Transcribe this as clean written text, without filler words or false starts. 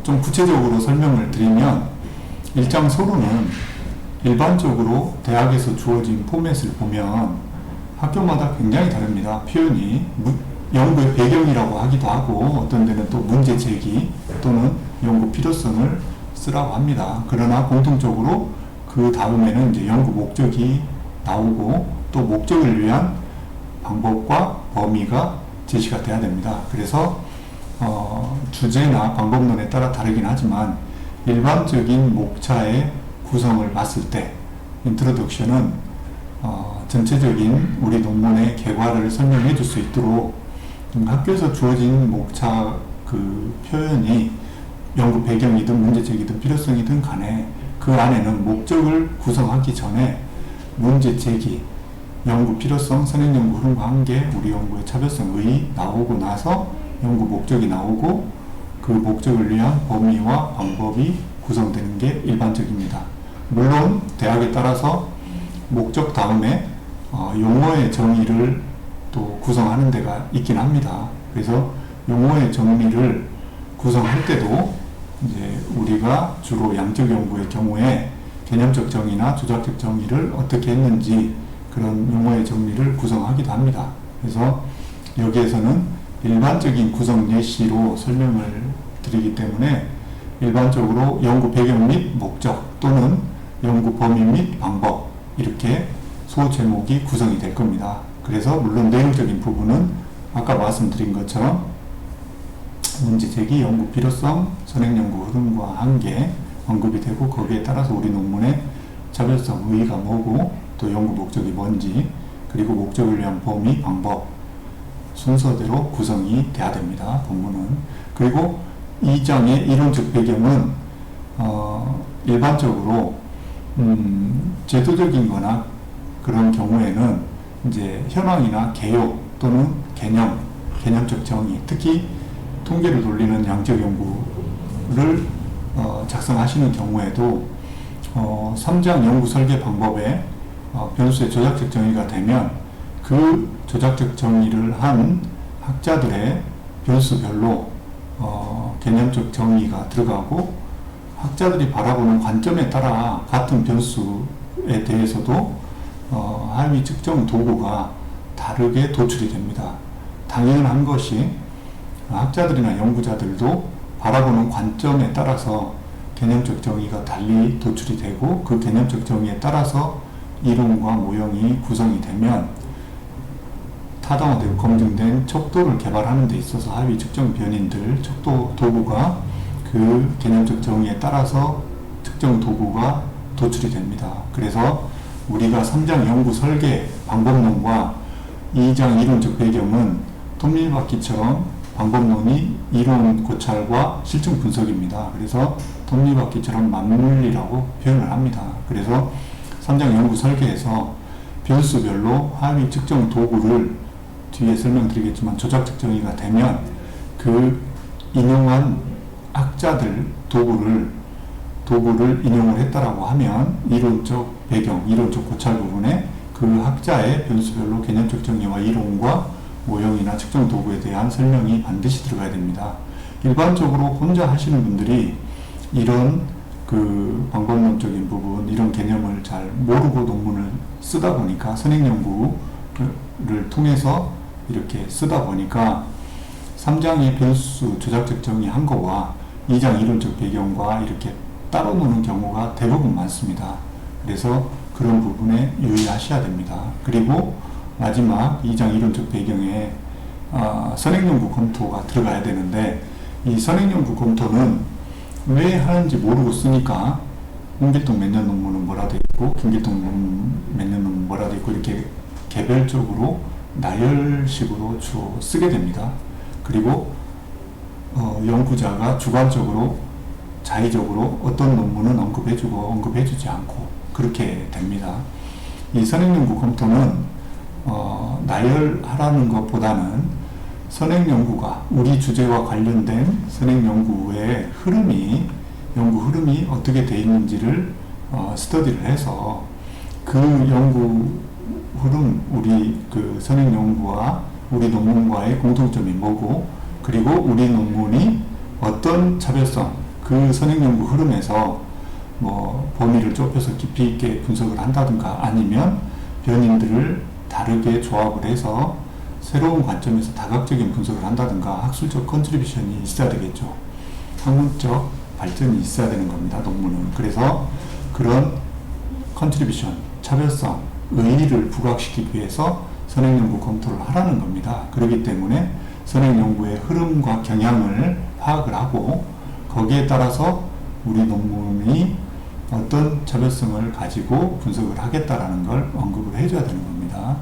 좀 구체적으로 설명을 드리면 일장 서론은 일반적으로 대학에서 주어진 포맷을 보면 학교마다 굉장히 다릅니다. 표현이 연구의 배경이라고 하기도 하고 어떤 데는 또 문제 제기 또는 연구 필요성을 쓰라고 합니다. 그러나 공통적으로 그 다음에는 이제 연구 목적이 나오고 또 목적을 위한 방법과 범위가 제시가 돼야 됩니다. 그래서 주제나 방법론에 따라 다르긴 하지만 일반적인 목차의 구성을 봤을 때 인트로덕션은 전체적인 우리 논문의 결과를 설명해 줄 수 있도록 학교에서 주어진 목차 그 표현이 연구 배경이든 문제제기든 필요성이든 간에 그 안에는 목적을 구성하기 전에 문제 제기, 연구 필요성, 선행연구 흐름과 한계, 우리 연구의 차별성의 나오고 나서 연구 목적이 나오고 그 목적을 위한 범위와 방법이 구성되는 게 일반적입니다. 물론 대학에 따라서 목적 다음에 용어의 정의를 또 구성하는 데가 있긴 합니다. 그래서 용어의 정의를 구성할 때도 이제 우리가 주로 양적 연구의 경우에 개념적 정의나 조작적 정의를 어떻게 했는지 그런 용어의 정리를 구성하기도 합니다. 그래서 여기에서는 일반적인 구성 예시로 설명을 드리기 때문에 일반적으로 연구 배경 및 목적 또는 연구 범위 및 방법 이렇게 소제목이 구성이 될 겁니다. 그래서 물론 내용적인 부분은 아까 말씀드린 것처럼 문제제기, 연구 필요성, 선행연구 흐름과 한계 언급이 되고 거기에 따라서 우리 논문의 차별성, 의의가 뭐고 또 연구 목적이 뭔지 그리고 목적을 위한 범위, 방법 순서대로 구성이 돼야 됩니다. 본문은. 그리고 2장의 이론적 배경은 일반적으로 제도적인 거나 그런 경우에는 이제 현황이나 개요 또는 개념적 정의, 특히 통계를 돌리는 양적 연구를 작성하시는 경우에도 3장 연구 설계 방법에 변수의 조작적 정의가 되면 그 조작적 정의를 한 학자들의 변수별로 개념적 정의가 들어가고 학자들이 바라보는 관점에 따라 같은 변수에 대해서도 하위 측정 도구가 다르게 도출이 됩니다. 당연한 것이 학자들이나 연구자들도 바라보는 관점에 따라서 개념적 정의가 달리 도출이 되고 그 개념적 정의에 따라서 이론과 모형이 구성이 되면 타당화되고 검증된 척도를 개발하는 데 있어서 하위 측정 변인들, 척도 도구가 그 개념적 정의에 따라서 특정 도구가 도출이 됩니다. 그래서 우리가 3장 연구 설계 방법론과 2장 이론적 배경은 톱니바퀴처럼 방법론이 이론 고찰과 실증 분석입니다. 그래서 톱니바퀴처럼 맞물리라고 표현을 합니다. 그래서 3장 연구 설계에서 변수별로 하위 측정 도구를 뒤에 설명드리겠지만 조작적 정의가 되면 그 인용한 학자들 도구를 인용을 했다라고 하면 이론적 배경, 이론적 고찰 부분에 그 학자의 변수별로 개념적 정의와 이론과 모형이나 측정 도구에 대한 설명이 반드시 들어가야 됩니다. 일반적으로 혼자 하시는 분들이 이런 그 방법론적인 부분, 이런 개념을 잘 모르고 논문을 쓰다 보니까 선행연구를 통해서 이렇게 쓰다 보니까 3장의 변수 조작적 정의 한 거와 2장 이론적 배경과 이렇게 따로 노는 경우가 대부분 많습니다. 그래서 그런 부분에 유의하셔야 됩니다. 그리고 마지막 2장 이론적 배경에 선행연구 검토가 들어가야 되는데 이 선행연구 검토는 왜 하는지 모르고 쓰니까 홍길동 몇 년 논문은 뭐라 돼 있고 김길동 몇 년 논문 뭐라 돼 있고 이렇게 개별적으로 나열식으로 주로 쓰게 됩니다. 그리고 연구자가 주관적으로 자의적으로 어떤 논문은 언급해주고 언급해주지 않고 그렇게 됩니다. 이 선행연구 검토는 나열하라는 것보다는 선행연구가 우리 주제와 관련된 선행연구의 연구 흐름이 어떻게 되어 있는지를 스터디를 해서 그 연구 흐름, 우리 그 선행연구와 우리 논문과의 공통점이 뭐고 그리고 우리 논문이 어떤 차별성, 그 선행연구 흐름에서 뭐 범위를 좁혀서 깊이 있게 분석을 한다든가 아니면 변인들을 다르게 조합을 해서 새로운 관점에서 다각적인 분석을 한다든가 학술적 컨트리뷰션이 있어야 되겠죠. 학문적 발전이 있어야 되는 겁니다. 논문은. 그래서 그런 컨트리뷰션, 차별성, 의의를 부각시키기 위해서 선행연구 검토를 하라는 겁니다. 그렇기 때문에 선행연구의 흐름과 경향을 파악을 하고 거기에 따라서 우리 논문이 어떤 차별성을 가지고 분석을 하겠다라는 걸 언급을 해줘야 되는 겁니다.